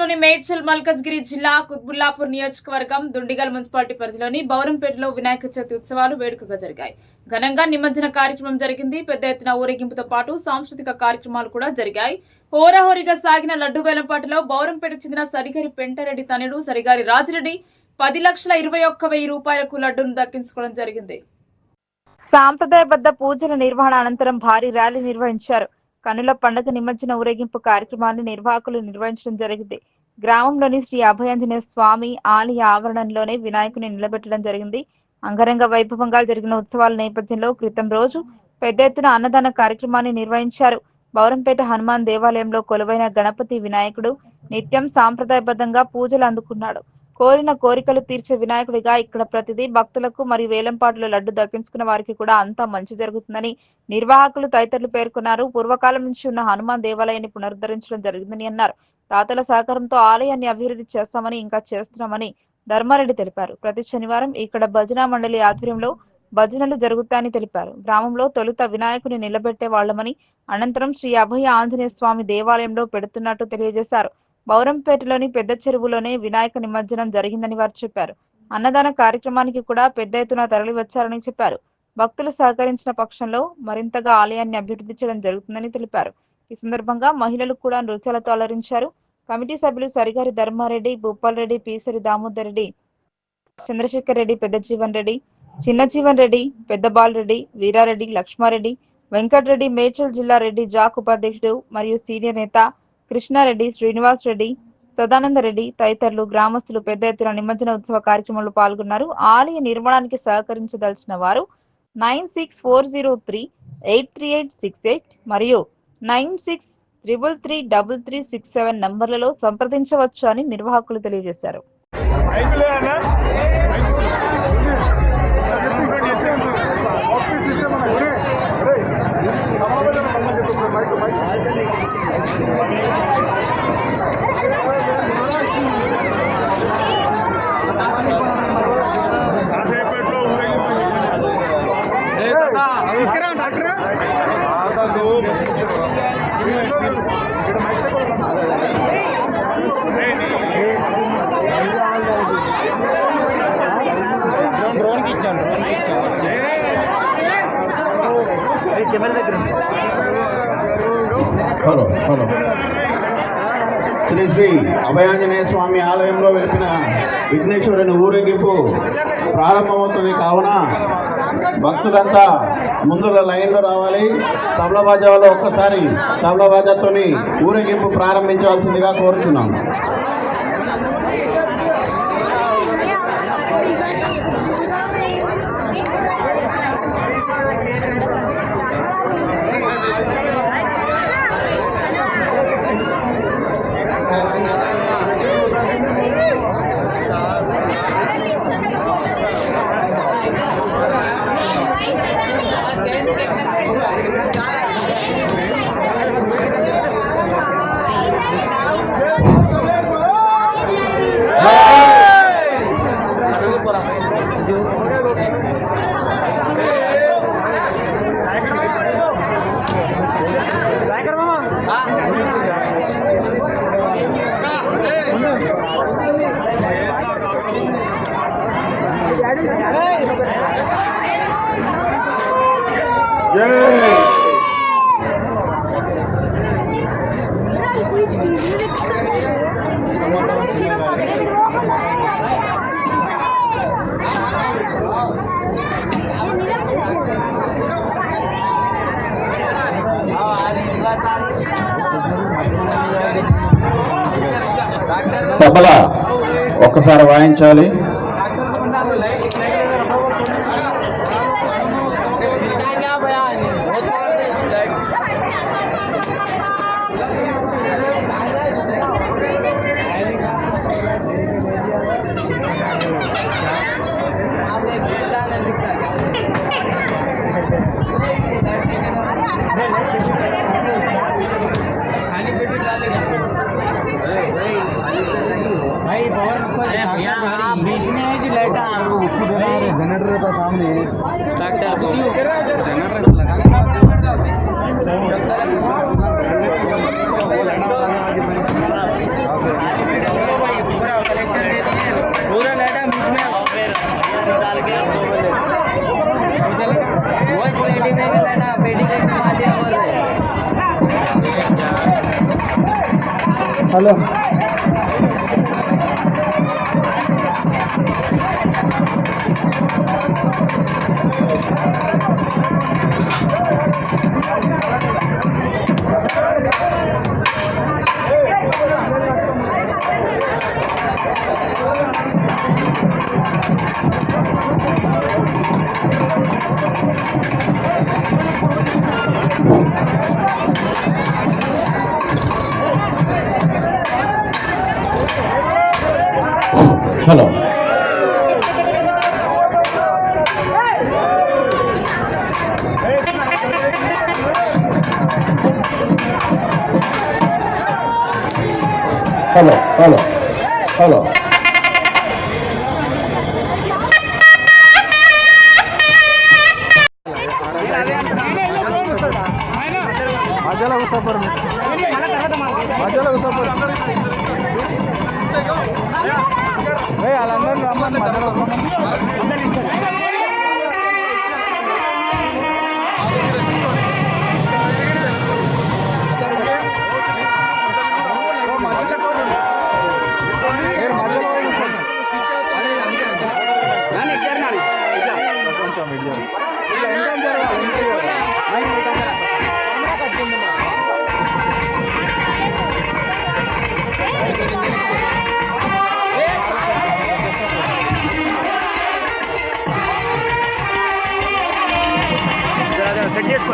రాష్ట్రంలోని మేడ్చల్ మల్కజ్గిరి జిల్లా కుత్బుల్లాపూర్ నియోజకవర్గం దుండిగల్ మున్సిపాలిటీ పరిధిలోని బౌరంపేటలో వినాయక చవితి ఉత్సవాలు వేడుకగా జరిగాయి. ఘనంగా నిమజ్జన కార్యక్రమం జరిగింది. పెద్ద ఎత్తున ఊరేగింపుతో పాటు సాంస్కృతిక కార్యక్రమాలు కూడా జరిగాయి. హోరాహోరీగా సాగిన లడ్డు వేలంపాటలో బౌరంపేటకు చెందిన సరిగారి పెంటారెడ్డి తనయుడు సరిగారి రాజిరెడ్డి 10,21,000 రూపాయలకు లడ్డును దక్కించుకోవడం జరిగింది. సాంప్రదాయబద్ధ పూజల నిర్వహణ అనంతరం భారీ ర్యాలీ నిర్వహించారు. కనుల పండుగ నిమజ్జన ఊరేగింపు కార్యక్రమాన్ని నిర్వాహకులు నిర్వహించడం జరిగింది. గ్రామంలోని శ్రీ అభయాంజనేయ స్వామి ఆలయ ఆవరణంలోనే వినాయకుని నిలబెట్టడం జరిగింది. అంగరంగ వైభవంగా జరిగిన ఉత్సవాల నేపథ్యంలో క్రితం రోజు పెద్ద ఎత్తున అన్నదాన కార్యక్రమాన్ని నిర్వహించారు. బౌరంపేట హనుమాన్ దేవాలయంలో కొలువైన గణపతి వినాయకుడు నిత్యం సాంప్రదాయబద్ధంగా పూజలు అందుకున్నాడు. కోరిన కోరికలు తీర్చే వినాయకుడిగా ఇక్కడ ప్రతిదీ భక్తులకు మరియు వేలంపాటలో లడ్డు దక్కించుకున్న వారికి కూడా అంతా మంచి జరుగుతుందని నిర్వాహకులు తదితరులు పేర్కొన్నారు. పూర్వకాలం నుంచి ఉన్న హనుమాన్ దేవాలయాన్ని పునరుద్ధరించడం జరిగిందని అన్నారు. దాతల సహకారంతో ఆలయాన్ని అభివృద్ధి చేస్తామని ఇంకా చేస్తున్నామని ధర్మారెడ్డి తెలిపారు. ప్రతి శనివారం ఇక్కడ భజన మండలి ఆధ్వర్యంలో భజనలు జరుగుతాయని తెలిపారు. గ్రామంలో తొలుత వినాయకుని నిలబెట్టే వాళ్లమని అనంతరం శ్రీ అభయ ఆంజనేయ స్వామి దేవాలయంలో పెడుతున్నట్టు తెలియజేశారు. బౌరంపేటలోని పెద్ద చెరువులోనే వినాయక నిమజ్జనం జరిగిందని వారు చెప్పారు. అన్నదాన కార్యక్రమానికి కూడా పెద్ద ఎత్తున తరలి వచ్చారని చెప్పారు. భక్తులు సహకరించిన పక్షంలో మరింతగా ఆలయాన్ని అభివృద్ధి చేయడం జరుగుతుందని తెలిపారు. ఈ సందర్భంగా మహిళలు కూడా నృత్యాలతో అలరించారు. కమిటీ సభ్యులు సరిగారి ధర్మారెడ్డి, భూపాల్ రెడ్డి, పీసరి దామోదర్ రెడ్డి, చంద్రశేఖర్ రెడ్డి, పెద్ద జీవన్ రెడ్డి, చిన్న జీవన్ రెడ్డి, పెద్ద బాలరెడ్డి, వీరారెడ్డి, లక్ష్మారెడ్డి, వెంకటరెడ్డి, మేడ్చల్ జిల్లా రెడ్డి జాక్ ఉపాధ్యక్షుడు మరియు సీనియర్ నేత కృష్ణారెడ్డి, శ్రీనివాస్ రెడ్డి, సదానంద రెడ్డి తదితరులు గ్రామస్తులు పెద్ద ఎత్తున నిమజ్జన ఉత్సవ కార్యక్రమంలో పాల్గొన్నారు. ఆలయ నిర్మాణానికి సహకరించదలిచిన వారు 9640383868 మరియు 9633333367 నంబర్లలో సంప్రదించవచ్చు అని నిర్వాహకులు తెలియజేశారు. హలో హలో శ్రీ శ్రీ అభయాంజనేయ స్వామి ఆలయంలో వెలిపిన విఘ్నేశ్వరుని ఊరేగింపు ప్రారంభమవుతుంది. కావున భక్తులంతా ముందుల లైన్లో రావాలి. తబలా బాజాలో ఒక్కసారి తబలా బాజాతో ఊరేగింపు ప్రారంభించవలసిందిగా కోరుచున్నాం. తబలా ఒక్కసారి వాయించాలి. बीच में है कि लाइट जनरेटर का सामने generator hello hello hello hello hello మధ్యలో కూర్చోపోరు మధ్యలో కూర్చోపోరు వాళ్ళందరూ రమ్మని మధ్యలో చెక్ చేసుకో